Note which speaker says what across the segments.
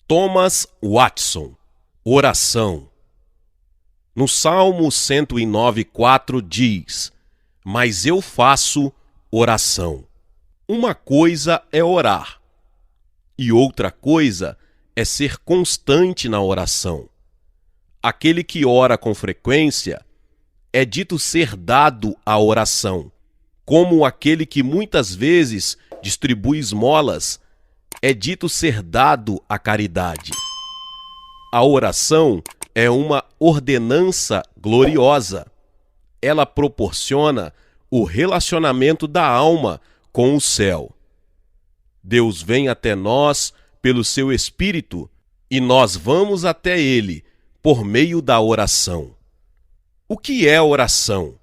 Speaker 1: Thomas Watson, oração. No Salmo 109:4 diz: mas eu faço oração. Uma coisa é orar, e outra coisa é ser constante na oração. Aquele que ora com frequência é dito ser dado à oração, como aquele que muitas vezes distribui esmolas é dito ser dado à caridade. A oração é uma ordenança gloriosa. Ela proporciona o relacionamento da alma com o céu. Deus vem até nós pelo seu Espírito e nós vamos até Ele por meio da oração. O que é oração?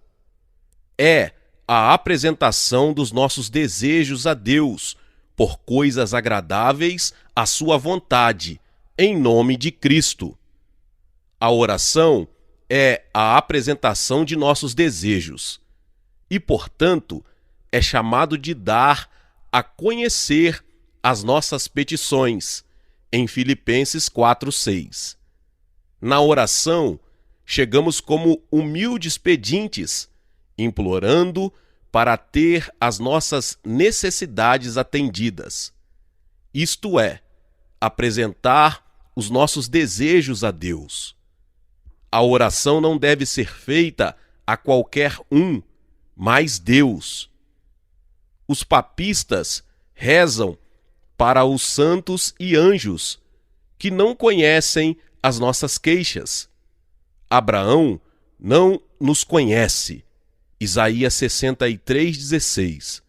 Speaker 1: É a apresentação dos nossos desejos a Deus por coisas agradáveis à sua vontade, em nome de Cristo. A oração é a apresentação de nossos desejos e, portanto, é chamado de dar a conhecer as nossas petições, em Filipenses 4:6. Na oração, chegamos como humildes pedintes, implorando para ter as nossas necessidades atendidas. Isto é, apresentar os nossos desejos a Deus. A oração não deve ser feita a qualquer um, mas Deus. Os papistas rezam para os santos e anjos, que não conhecem as nossas queixas. Abraão não nos conhece. Isaías 63:16.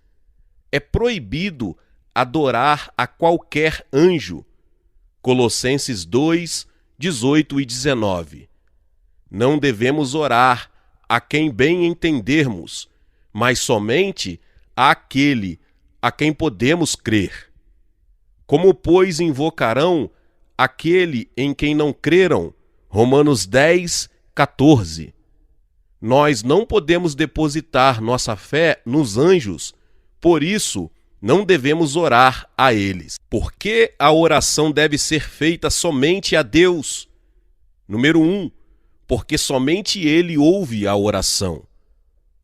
Speaker 1: É proibido adorar a qualquer anjo. Colossenses 2:18 e 19. Não devemos orar a quem bem entendermos, mas somente àquele a quem podemos crer. Como, pois, invocarão aquele em quem não creram? Romanos 10:14. Nós não podemos depositar nossa fé nos anjos, por isso não devemos orar a eles. Por que a oração deve ser feita somente a Deus? Número 1, porque somente Ele ouve a oração.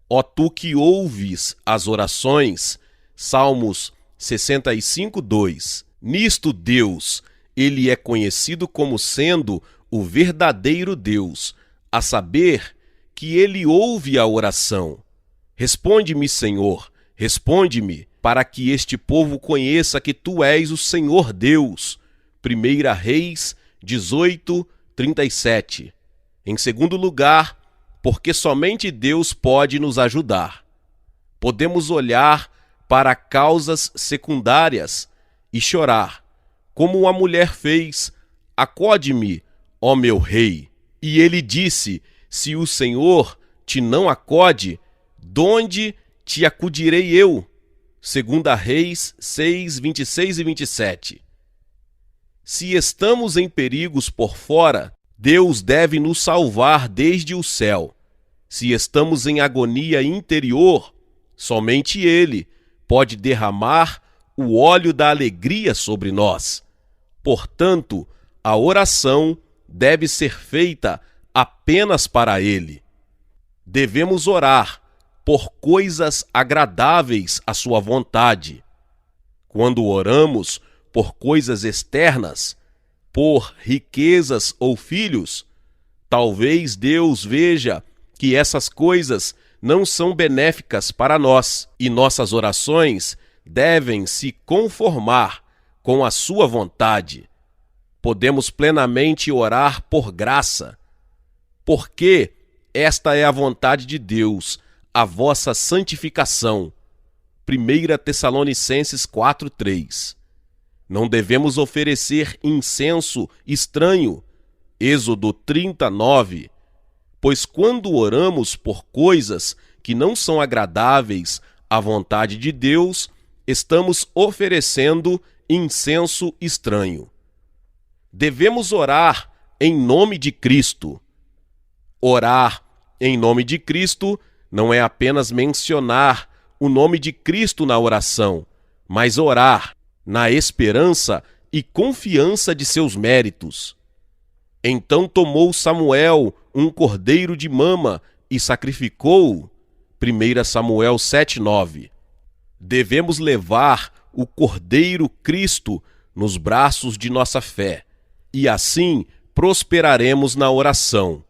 Speaker 1: Ó tu que ouves as orações, Salmos 65:2. Nisto Deus, Ele é conhecido como sendo o verdadeiro Deus, a saber que Ele ouve a oração. Responde-me, Senhor, responde-me, para que este povo conheça que Tu és o Senhor Deus. 1 Reis 18:37. Em segundo lugar, porque somente Deus pode nos ajudar. Podemos olhar para causas secundárias e chorar, como a mulher fez: acode-me, ó meu rei. E ele disse: se o Senhor te não acode, donde te acudirei eu? 2 Reis 6:26 e 27. Se estamos em perigos por fora, Deus deve nos salvar desde o céu. Se estamos em agonia interior, somente Ele pode derramar o óleo da alegria sobre nós. Portanto, a oração deve ser feita apenas para Ele. Devemos orar por coisas agradáveis à sua vontade. Quando oramos por coisas externas, por riquezas ou filhos, talvez Deus veja que essas coisas não são benéficas para nós e nossas orações devem se conformar com a sua vontade. Podemos plenamente orar por graça, porque esta é a vontade de Deus, a vossa santificação. 1 Tessalonicenses 4:3. Não devemos oferecer incenso estranho. Êxodo 30:9. Pois quando oramos por coisas que não são agradáveis à vontade de Deus, estamos oferecendo incenso estranho. Devemos orar em nome de Cristo. Orar em nome de Cristo não é apenas mencionar o nome de Cristo na oração, mas orar na esperança e confiança de seus méritos. Então tomou Samuel um cordeiro de mama e sacrificou-o. 1 Samuel 7:9. Devemos levar o Cordeiro Cristo nos braços de nossa fé, e assim prosperaremos na oração.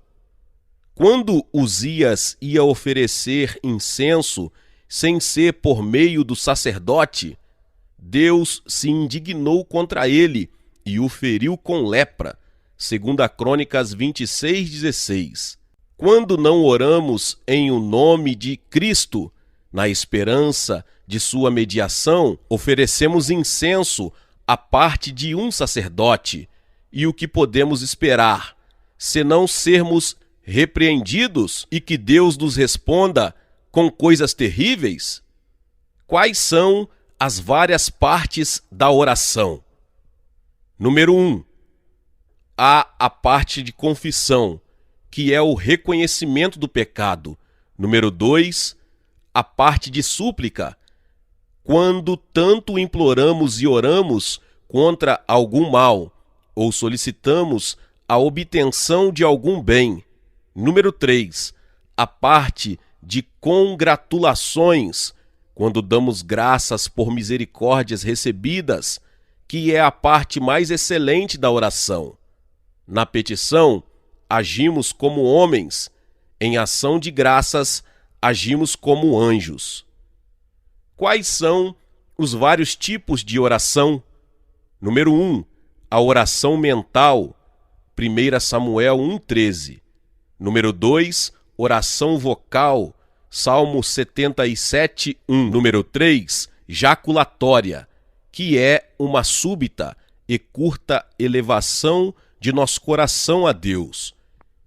Speaker 1: Quando Uzias ia oferecer incenso, sem ser por meio do sacerdote, Deus se indignou contra ele e o feriu com lepra. 2 Crônicas 26:16. Quando não oramos em o nome de Cristo, na esperança de sua mediação, oferecemos incenso à parte de um sacerdote. E o que podemos esperar, senão sermos repreendidos e que Deus nos responda com coisas terríveis? Quais são as várias partes da oração? Número 1. Há a parte de confissão, que é o reconhecimento do pecado. Número 2, a parte de súplica, quando tanto imploramos e oramos contra algum mal, ou solicitamos a obtenção de algum bem. Número 3, a parte de congratulações, quando damos graças por misericórdias recebidas, que é a parte mais excelente da oração. Na petição, agimos como homens, em ação de graças, agimos como anjos. Quais são os vários tipos de oração? Número 1, a oração mental, 1 Samuel 1:13. Número 2, oração vocal, Salmo 77:1. Número 3, jaculatória, que é uma súbita e curta elevação de nosso coração a Deus.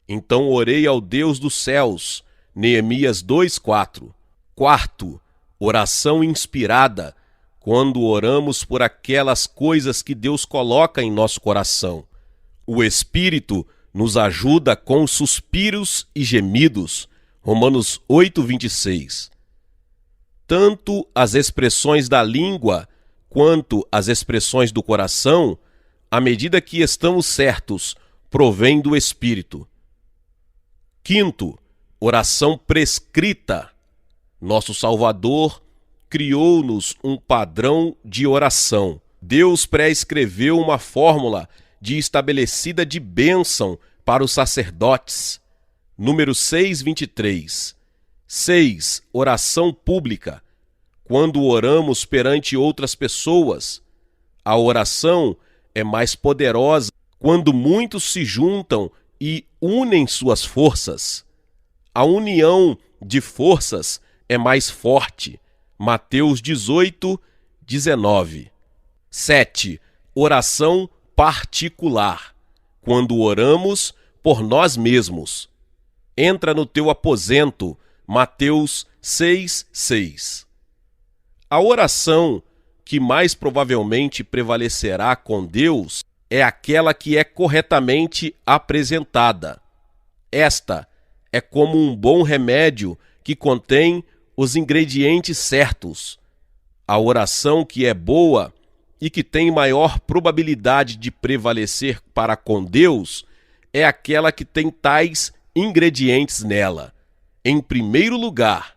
Speaker 1: Então orei ao Deus dos céus, Neemias 2:4. Quarto, oração inspirada, quando oramos por aquelas coisas que Deus coloca em nosso coração. O Espírito nos ajuda com suspiros e gemidos, Romanos 8:26. Tanto as expressões da língua quanto as expressões do coração, à medida que estamos certos, provém do Espírito. Quinto, oração prescrita. Nosso Salvador criou-nos um padrão de oração. Deus prescreveu uma fórmula estabelecida de bênção para os sacerdotes. Número 6:23. 6. Oração pública. Quando oramos perante outras pessoas, a oração é mais poderosa quando muitos se juntam e unem suas forças. A união de forças é mais forte. Mateus 18:19. 7. Oração particular. Quando oramos por nós mesmos. Entra no teu aposento. Mateus 6:6. A oração que mais provavelmente prevalecerá com Deus é aquela que é corretamente apresentada. Esta é como um bom remédio que contém os ingredientes certos. A oração que é boa e que tem maior probabilidade de prevalecer para com Deus é aquela que tem tais ingredientes nela. Em primeiro lugar,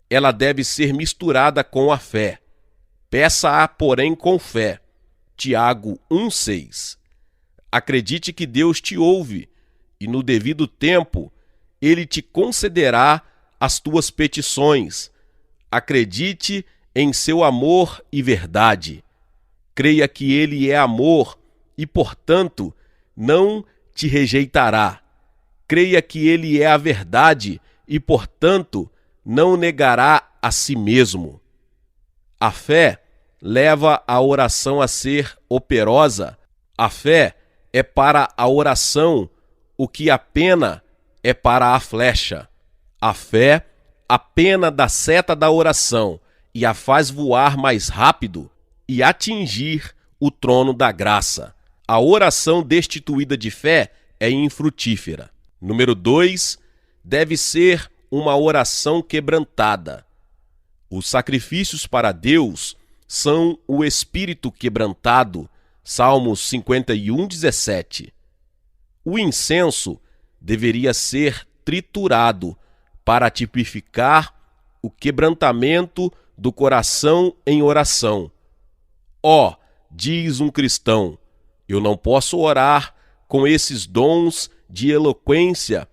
Speaker 1: ela deve ser misturada com a fé. Peça-a, porém, com fé. Tiago 1:6. Acredite que Deus te ouve e no devido tempo Ele te concederá as tuas petições. Acredite em seu amor e verdade. Creia que Ele é amor e, portanto, não te rejeitará. Creia que Ele é a verdade e, portanto, não negará a si mesmo. A fé leva a oração a ser operosa. A fé é para a oração o que a pena é para a flecha. A fé, a pena da seta da oração, e a faz voar mais rápido e atingir o trono da graça. A oração destituída de fé é infrutífera. Número 2, deve ser uma oração quebrantada. Os sacrifícios para Deus são o espírito quebrantado, Salmos 51, 17. O incenso deveria ser triturado para tipificar o quebrantamento do coração em oração. Diz um cristão, eu não posso orar com esses dons de eloquência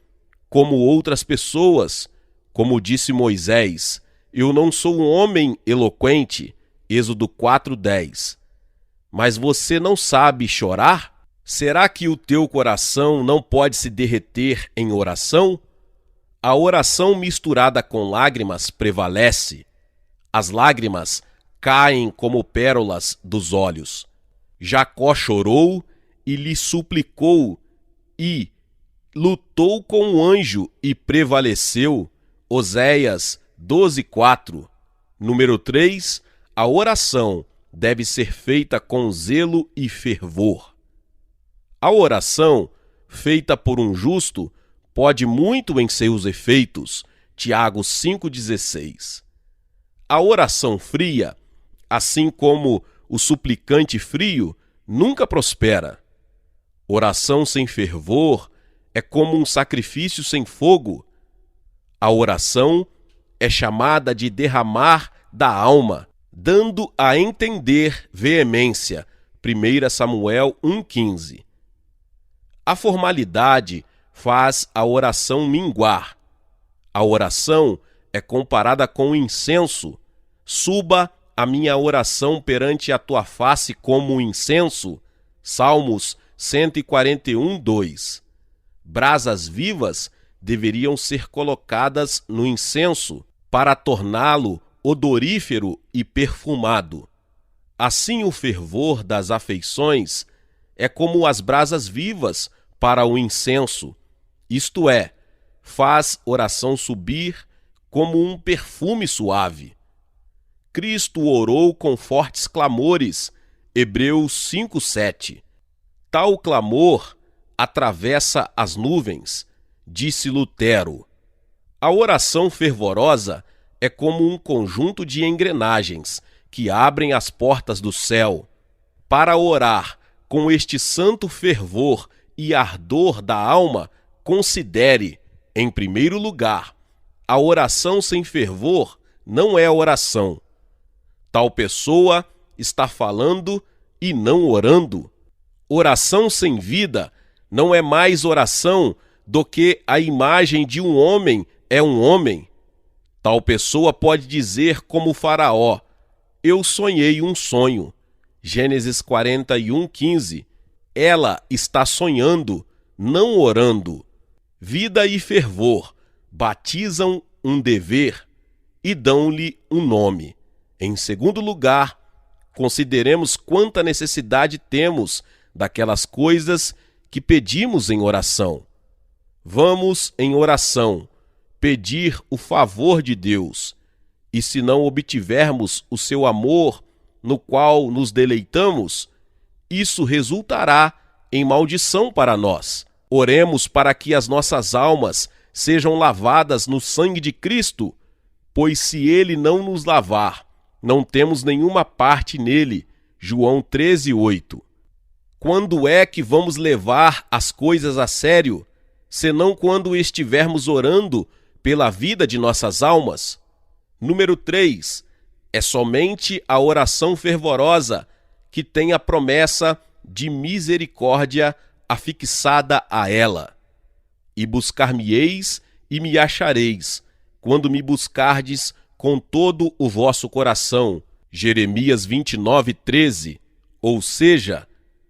Speaker 1: como outras pessoas, como disse Moisés, eu não sou um homem eloquente, Êxodo 4:10. Mas você não sabe chorar? Será que o teu coração não pode se derreter em oração? A oração misturada com lágrimas prevalece. As lágrimas caem como pérolas dos olhos. Jacó chorou e lhe suplicou e lutou com o anjo e prevaleceu. Oséias 12:4. Número 3. A oração deve ser feita com zelo e fervor. A oração feita por um justo pode muito em seus efeitos. Tiago 5,16. A oração fria, assim como o suplicante frio, nunca prospera. Oração sem fervor é como um sacrifício sem fogo. A oração é chamada de derramar da alma, dando a entender veemência. 1 Samuel 1,15. A formalidade faz a oração minguar. A oração é comparada com o incenso. Suba a minha oração perante a tua face como um incenso. Salmos 141:2. Brasas vivas deveriam ser colocadas no incenso para torná-lo odorífero e perfumado. Assim, o fervor das afeições é como as brasas vivas para o incenso, isto é, faz oração subir como um perfume suave. Cristo orou com fortes clamores, Hebreus 5:7. Tal clamor atravessa as nuvens, disse Lutero. A oração fervorosa é como um conjunto de engrenagens que abrem as portas do céu. Para orar com este santo fervor e ardor da alma, considere, em primeiro lugar, a oração sem fervor não é oração. Tal pessoa está falando e não orando. Oração sem vida não é mais oração do que a imagem de um homem é um homem. Tal pessoa pode dizer como Faraó, eu sonhei um sonho. Gênesis 41:15. Ela está sonhando, não orando. Vida e fervor batizam um dever e dão-lhe um nome. Em segundo lugar, consideremos quanta necessidade temos daquelas coisas que pedimos em oração. Vamos, em oração, pedir o favor de Deus, e se não obtivermos o seu amor, no qual nos deleitamos, isso resultará em maldição para nós. Oremos para que as nossas almas sejam lavadas no sangue de Cristo, pois se ele não nos lavar, não temos nenhuma parte nele. João 13:8. Quando é que vamos levar as coisas a sério, senão quando estivermos orando pela vida de nossas almas? Número 3. É somente a oração fervorosa que tem a promessa de misericórdia afixada a ela. E buscar-me-eis e me achareis, quando me buscardes com todo o vosso coração. Jeremias 29:13. Ou seja,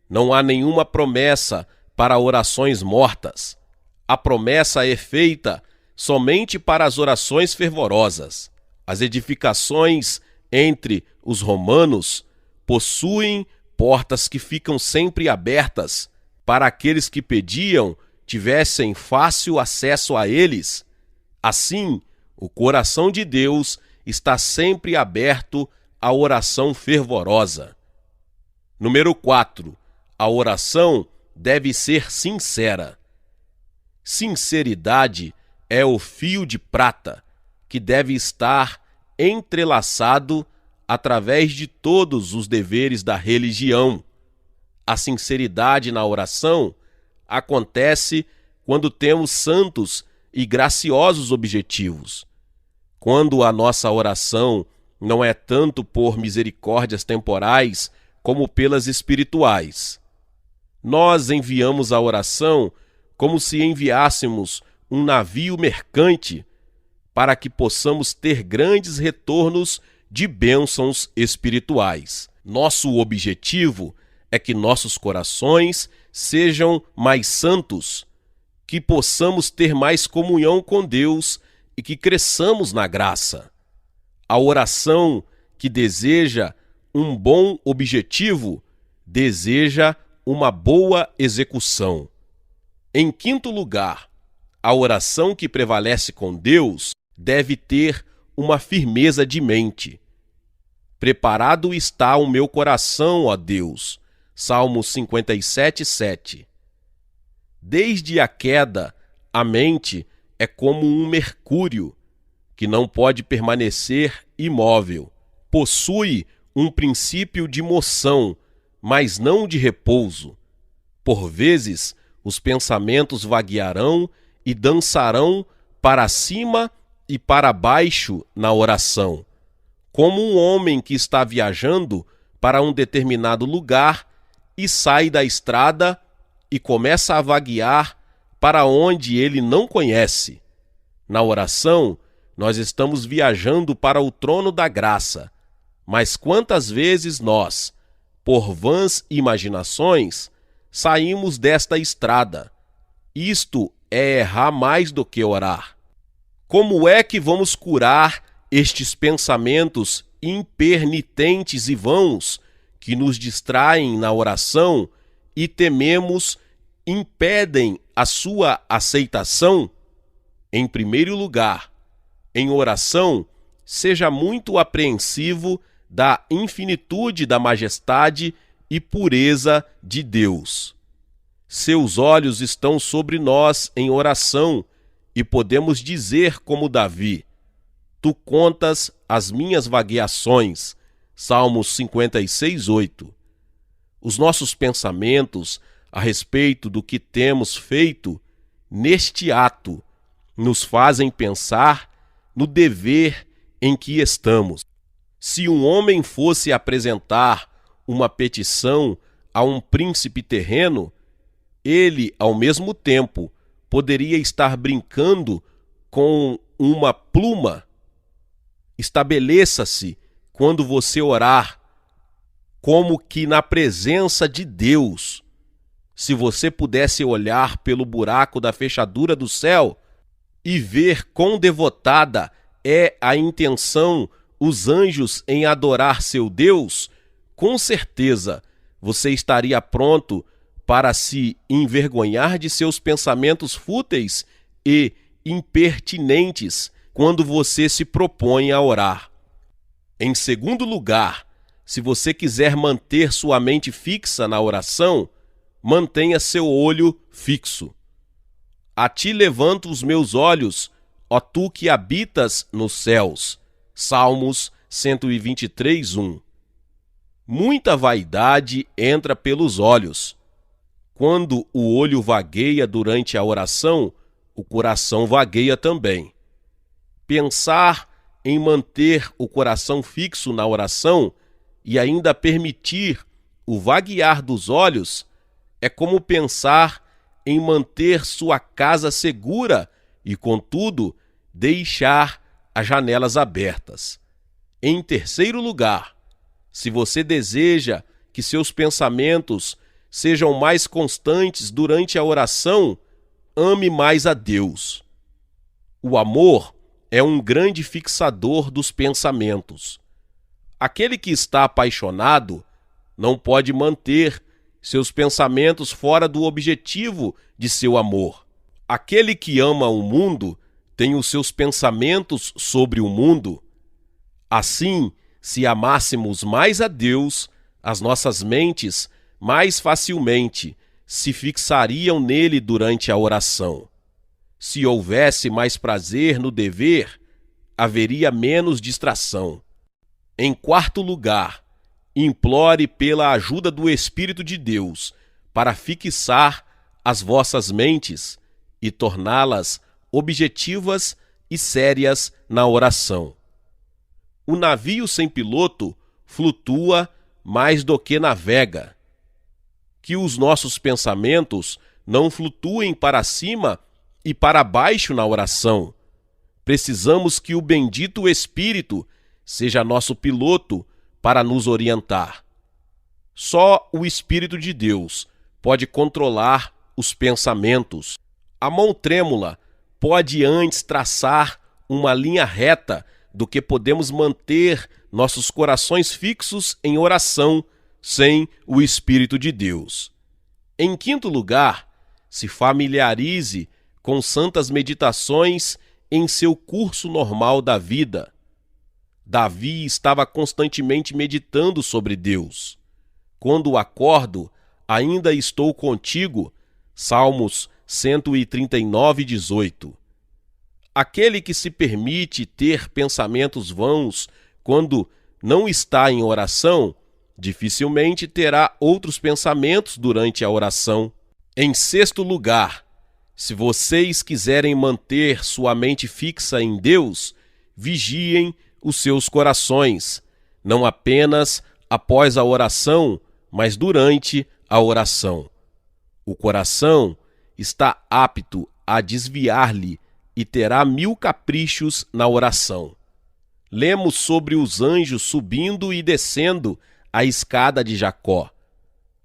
Speaker 1: não há nenhuma promessa para orações mortas. A promessa é feita somente para as orações fervorosas. As edificações entre os romanos possuem portas que ficam sempre abertas para aqueles que pediam tivessem fácil acesso a eles. Assim, o coração de Deus está sempre aberto à oração fervorosa. Número 4. A oração deve ser sincera. Sinceridade é o fio de prata que deve estar entrelaçado através de todos os deveres da religião. a sinceridade na oração acontece quando temos santos e graciosos objetivos. Quando a nossa oração não é tanto por misericórdias temporais como pelas espirituais. Nós enviamos a oração como se enviássemos um navio mercante para que possamos ter grandes retornos de bênçãos espirituais. Nosso objetivo é que nossos corações sejam mais santos, que possamos ter mais comunhão com Deus e que cresçamos na graça. A oração que deseja um bom objetivo deseja uma boa execução. Em quinto lugar, a oração que prevalece com Deus deve ter uma firmeza de mente. Preparado está o meu coração, ó Deus. Salmo 57:7. Desde a queda, a mente é como um mercúrio, que não pode permanecer imóvel. Possui um princípio de moção, mas não de repouso. Por vezes, os pensamentos vaguearão e dançarão para cima e para baixo na oração, como um homem que está viajando para um determinado lugar e sai da estrada e começa a vaguear para onde ele não conhece. Na oração, nós estamos viajando para o trono da graça, mas quantas vezes nós, por vãs imaginações, saímos desta estrada? Isto é errar mais do que orar. Como é que vamos curar estes pensamentos impernitentes e vãos que nos distraem na oração e tememos impedem a sua aceitação? Em primeiro lugar, em oração, seja muito apreensivo da infinitude da majestade e pureza de Deus. Seus olhos estão sobre nós em oração e podemos dizer como Davi: Tu contas as minhas vagueações. Salmos 56:8. Os nossos pensamentos a respeito do que temos feito neste ato nos fazem pensar no dever em que estamos. Se um homem fosse apresentar uma petição a um príncipe terreno, ele, ao mesmo tempo, poderia estar brincando com uma pluma. Estabeleça-se, quando você orar, como que na presença de Deus. Se você pudesse olhar pelo buraco da fechadura do céu e ver quão devotada é a intenção os anjos em adorar seu Deus, com certeza você estaria pronto para se envergonhar de seus pensamentos fúteis e impertinentes quando você se propõe a orar. Em segundo lugar, se você quiser manter sua mente fixa na oração, mantenha seu olho fixo. A ti levanto os meus olhos, ó tu que habitas nos céus. Salmos 123:1. Muita vaidade entra pelos olhos. Quando o olho vagueia durante a oração, o coração vagueia também. Pensar em manter o coração fixo na oração e ainda permitir o vaguear dos olhos é como pensar em manter sua casa segura e, contudo, deixar as janelas abertas. Em terceiro lugar, se você deseja que seus pensamentos sejam mais constantes durante a oração, ame mais a Deus. O amor é um grande fixador dos pensamentos. Aquele que está apaixonado não pode manter seus pensamentos fora do objetivo de seu amor. Aquele que ama o mundo tem os seus pensamentos sobre o mundo. Assim, se amássemos mais a Deus, as nossas mentes mais facilmente se fixariam nele durante a oração. Se houvesse mais prazer no dever, haveria menos distração. Em quarto lugar, implore pela ajuda do Espírito de Deus para fixar as vossas mentes e torná-las objetivas e sérias na oração. O navio sem piloto flutua mais do que navega. Que os nossos pensamentos não flutuem para cima e para baixo na oração. Precisamos que o bendito Espírito seja nosso piloto para nos orientar. Só o Espírito de Deus pode controlar os pensamentos. A mão trêmula pode antes traçar uma linha reta do que podemos manter nossos corações fixos em oração sem o Espírito de Deus. Em quinto lugar, se familiarize com santas meditações em seu curso normal da vida. Davi estava constantemente meditando sobre Deus. Quando acordo, ainda estou contigo. Salmos 139, 18. Aquele que se permite ter pensamentos vãos quando não está em oração, dificilmente terá outros pensamentos durante a oração. Em sexto lugar, se vocês quiserem manter sua mente fixa em Deus, vigiem os seus corações, não apenas após a oração, mas durante a oração. O coração está apto a desviar-lhe e terá 1000 caprichos na oração. Lemos sobre os anjos subindo e descendo a escada de Jacó.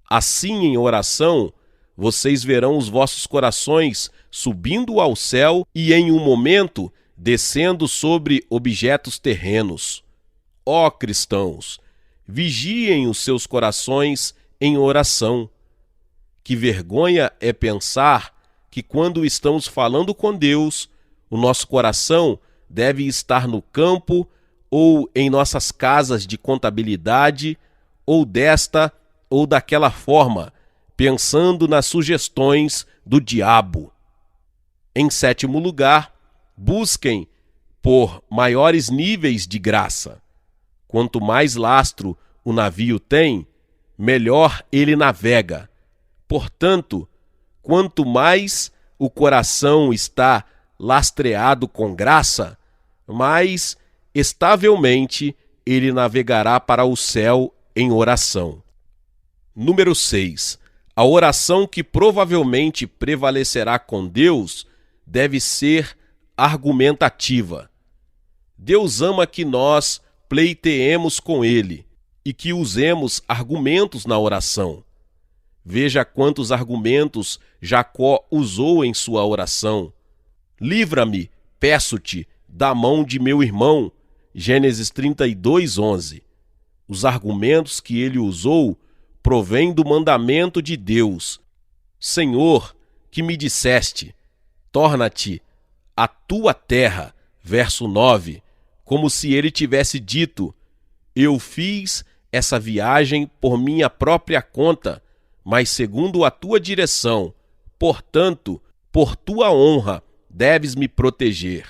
Speaker 1: Assim, em oração, vocês verão os vossos corações subindo ao céu e, em um momento, descendo sobre objetos terrenos. Ó cristãos, vigiem os seus corações em oração. Que vergonha é pensar que, quando estamos falando com Deus, o nosso coração deve estar no campo ou em nossas casas de contabilidade, ou desta ou daquela forma, pensando nas sugestões do diabo. Em sétimo lugar, busquem por maiores níveis de graça. Quanto mais lastro o navio tem, melhor ele navega. Portanto, quanto mais o coração está lastreado com graça, mais estavelmente ele navegará para o céu em oração. Número 6. A oração que provavelmente prevalecerá com Deus deve ser argumentativa. Deus ama que nós pleiteemos com Ele e que usemos argumentos na oração. Veja quantos argumentos Jacó usou em sua oração. Livra-me, peço-te, da mão de meu irmão. Gênesis 32, 11. Os argumentos que ele usou provêm do mandamento de Deus. Senhor, que me disseste, torna-te a tua terra, verso 9, como se ele tivesse dito, eu fiz essa viagem por minha própria conta, mas segundo a tua direção, portanto, por tua honra, deves me proteger.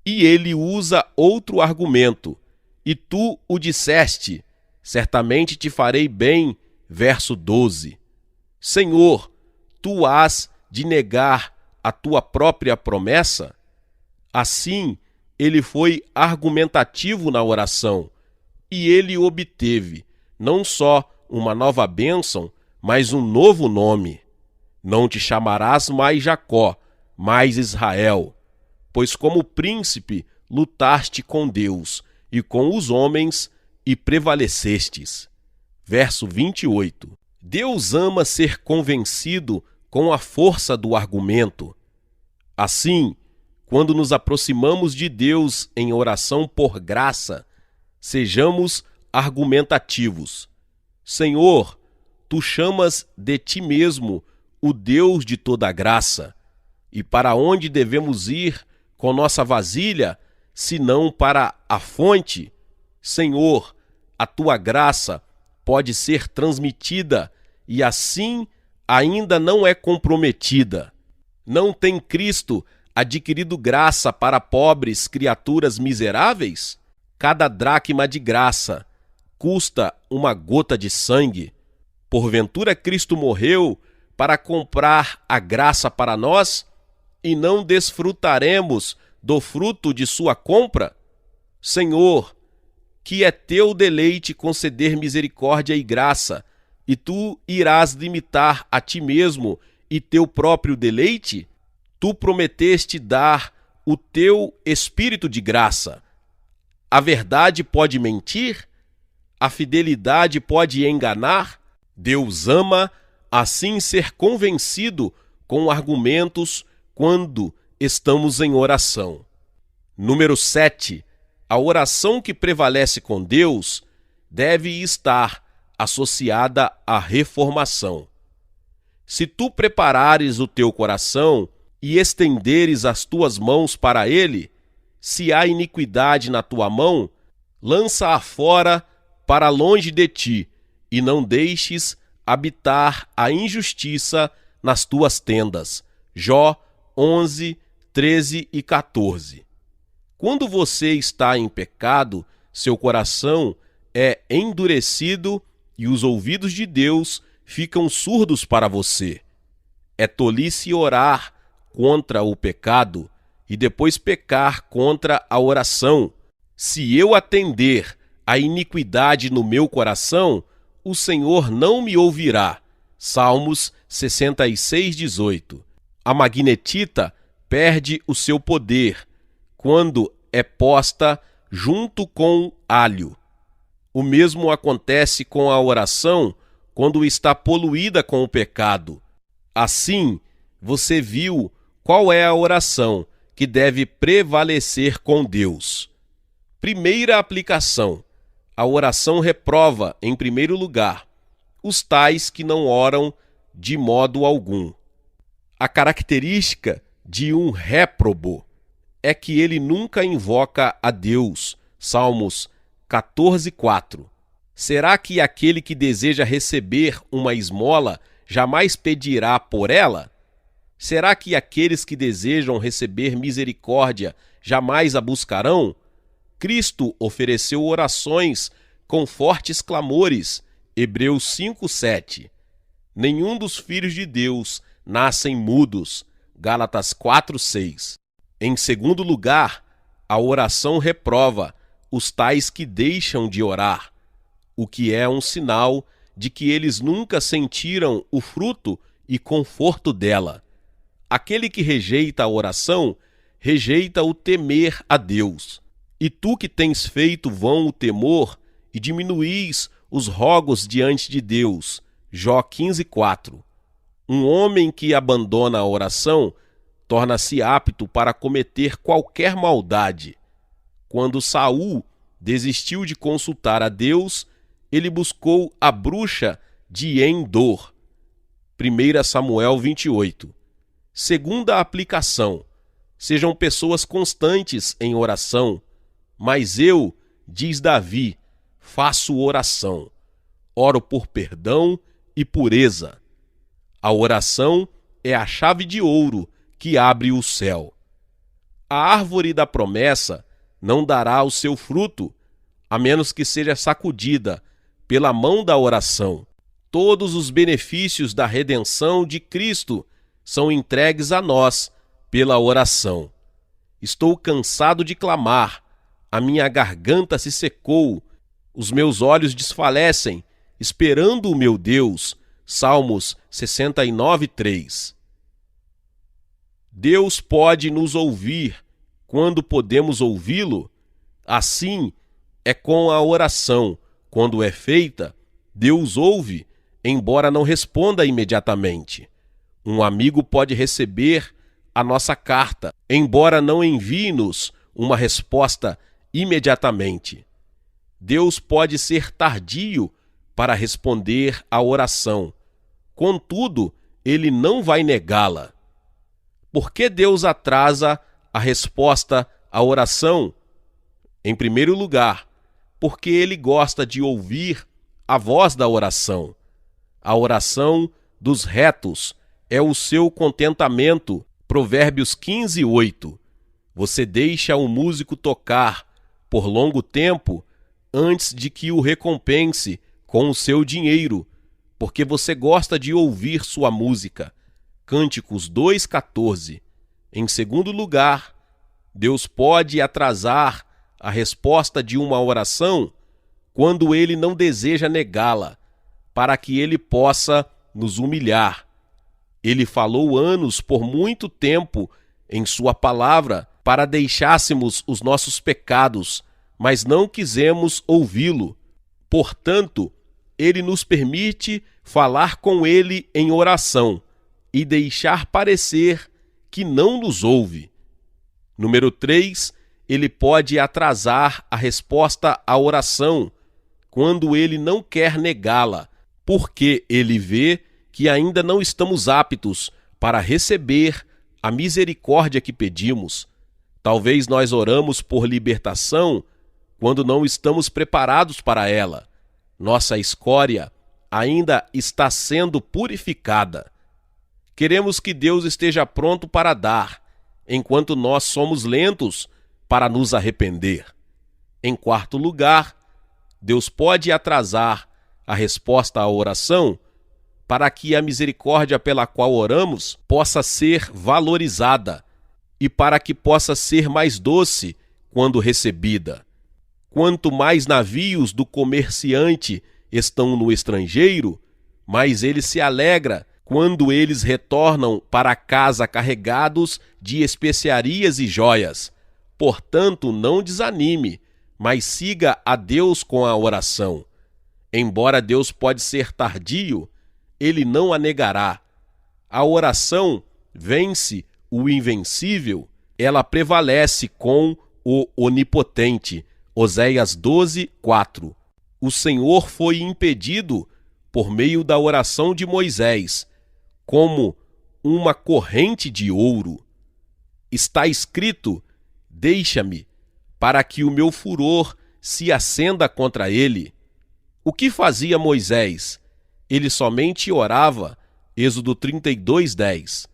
Speaker 1: E ele usa outro argumento, e tu o disseste, certamente te farei bem, verso 12. Senhor, tu has de negar a tua própria promessa? Assim, ele foi argumentativo na oração, e ele obteve não só uma nova bênção, mas um novo nome. Não te chamarás mais Jacó, mas Israel, pois como príncipe lutaste com Deus e com os homens e prevalecestes. Verso 28. Deus ama ser convencido com a força do argumento. Assim, quando nos aproximamos de Deus em oração por graça, sejamos argumentativos. Senhor, tu chamas de ti mesmo o Deus de toda graça. E para onde devemos ir com nossa vasilha, senão para a fonte? Senhor, a tua graça pode ser transmitida e assim ainda não é comprometida. Não tem Cristo adquirido graça para pobres criaturas miseráveis? Cada dracma de graça custa uma gota de sangue? Porventura Cristo morreu para comprar a graça para nós e não desfrutaremos do fruto de sua compra? Senhor, que é teu deleite conceder misericórdia e graça, e tu irás limitar a ti mesmo e teu próprio deleite? Tu prometeste dar o teu espírito de graça. A verdade pode mentir? A fidelidade pode enganar? Deus ama assim ser convencido com argumentos quando estamos em oração. Número 7. A oração que prevalece com Deus deve estar associada à reformação. Se tu preparares o teu coração e estenderes as tuas mãos para ele, se há iniquidade na tua mão, lança-a fora para longe de ti, e não deixes habitar a injustiça nas tuas tendas. Jó 11, 13 e 14. Quando você está em pecado, seu coração é endurecido e os ouvidos de Deus ficam surdos para você. É tolice orar contra o pecado e depois pecar contra a oração. Se eu atender a iniquidade no meu coração, o Senhor não me ouvirá. Salmos 66, 18. A magnetita perde o seu poder quando é posta junto com alho. O mesmo acontece com a oração quando está poluída com o pecado. Assim, você viu qual é a oração que deve prevalecer com Deus. Primeira aplicação: a oração reprova, em primeiro lugar, os tais que não oram de modo algum. A característica de um réprobo é que ele nunca invoca a Deus. Salmos 14, 4. Será que aquele que deseja receber uma esmola jamais pedirá por ela? Será que aqueles que desejam receber misericórdia jamais a buscarão? Cristo ofereceu orações com fortes clamores. Hebreus 5, 7. Nenhum dos filhos de Deus nascem mudos. Gálatas 4, 6. Em segundo lugar, a oração reprova os tais que deixam de orar, o que é um sinal de que eles nunca sentiram o fruto e conforto dela. Aquele que rejeita a oração, rejeita o temer a Deus. E tu que tens feito vão o temor e diminuís os rogos diante de Deus. Jó 15, 4. Um homem que abandona a oração torna-se apto para cometer qualquer maldade. Quando Saul desistiu de consultar a Deus, ele buscou a bruxa de Endor. 1 Samuel 28. Segunda aplicação: sejam pessoas constantes em oração. Mas eu, diz Davi, faço oração. Oro por perdão e pureza. A oração é a chave de ouro que abre o céu. A árvore da promessa não dará o seu fruto, a menos que seja sacudida pela mão da oração. Todos os benefícios da redenção de Cristo são entregues a nós pela oração. Estou cansado de clamar, a minha garganta se secou, os meus olhos desfalecem, esperando o meu Deus. Salmos 69, 3. Deus pode nos ouvir quando podemos ouvi-lo? Assim é com a oração. Quando é feita, Deus ouve, embora não responda imediatamente. Um amigo pode receber a nossa carta, embora não envie-nos uma resposta imediatamente. Deus pode ser tardio para responder à oração. Contudo, ele não vai negá-la. Por que Deus atrasa a resposta à oração? Em primeiro lugar, porque ele gosta de ouvir a voz da oração. A oração dos retos é o seu contentamento. Provérbios 15, 8. Você deixa o músico tocar por longo tempo antes de que o recompense com o seu dinheiro, porque você gosta de ouvir sua música. Cânticos 2:14. Em segundo lugar, Deus pode atrasar a resposta de uma oração quando Ele não deseja negá-la, para que Ele possa nos humilhar. Ele falou anos por muito tempo em sua palavra para deixássemos os nossos pecados, mas não quisemos ouvi-lo. Portanto, Ele nos permite falar com Ele em oração e deixar parecer que não nos ouve. Número 3, Ele pode atrasar a resposta à oração quando Ele não quer negá-la, porque Ele vê que ainda não estamos aptos para receber a misericórdia que pedimos. Talvez nós oramos por libertação quando não estamos preparados para ela. Nossa escória ainda está sendo purificada. Queremos que Deus esteja pronto para dar, enquanto nós somos lentos para nos arrepender. Em quarto lugar, Deus pode atrasar a resposta à oração para que a misericórdia pela qual oramos possa ser valorizada e para que possa ser mais doce quando recebida. Quanto mais navios do comerciante estão no estrangeiro, mais ele se alegra quando eles retornam para casa carregados de especiarias e joias. Portanto, não desanime, mas siga a Deus com a oração. Embora Deus pode ser tardio, Ele não a negará. A oração vence o invencível, ela prevalece com o onipotente. Oséias 12:4. O Senhor foi impedido por meio da oração de Moisés, como uma corrente de ouro. Está escrito: deixa-me, para que o meu furor se acenda contra ele. O que fazia Moisés? Ele somente orava. Êxodo 32:10.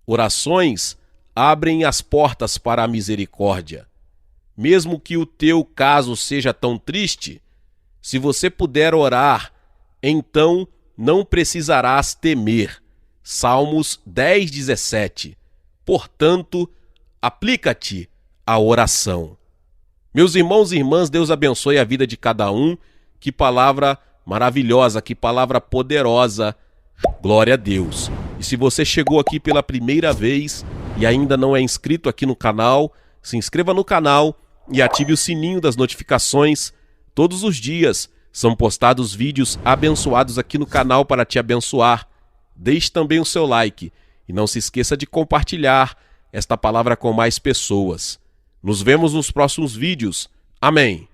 Speaker 1: Orações abrem as portas para a misericórdia. Mesmo que o teu caso seja tão triste, se você puder orar, então não precisarás temer. Salmos 10:17. Portanto, aplica-te à oração. Meus irmãos e irmãs, Deus abençoe a vida de cada um. Que palavra maravilhosa, que palavra poderosa. Glória a Deus. E se você chegou aqui pela primeira vez e ainda não é inscrito aqui no canal, se inscreva no canal e ative o sininho das notificações. Todos os dias são postados vídeos abençoados aqui no canal para te abençoar. Deixe também o seu like e não se esqueça de compartilhar esta palavra com mais pessoas. Nos vemos nos próximos vídeos. Amém.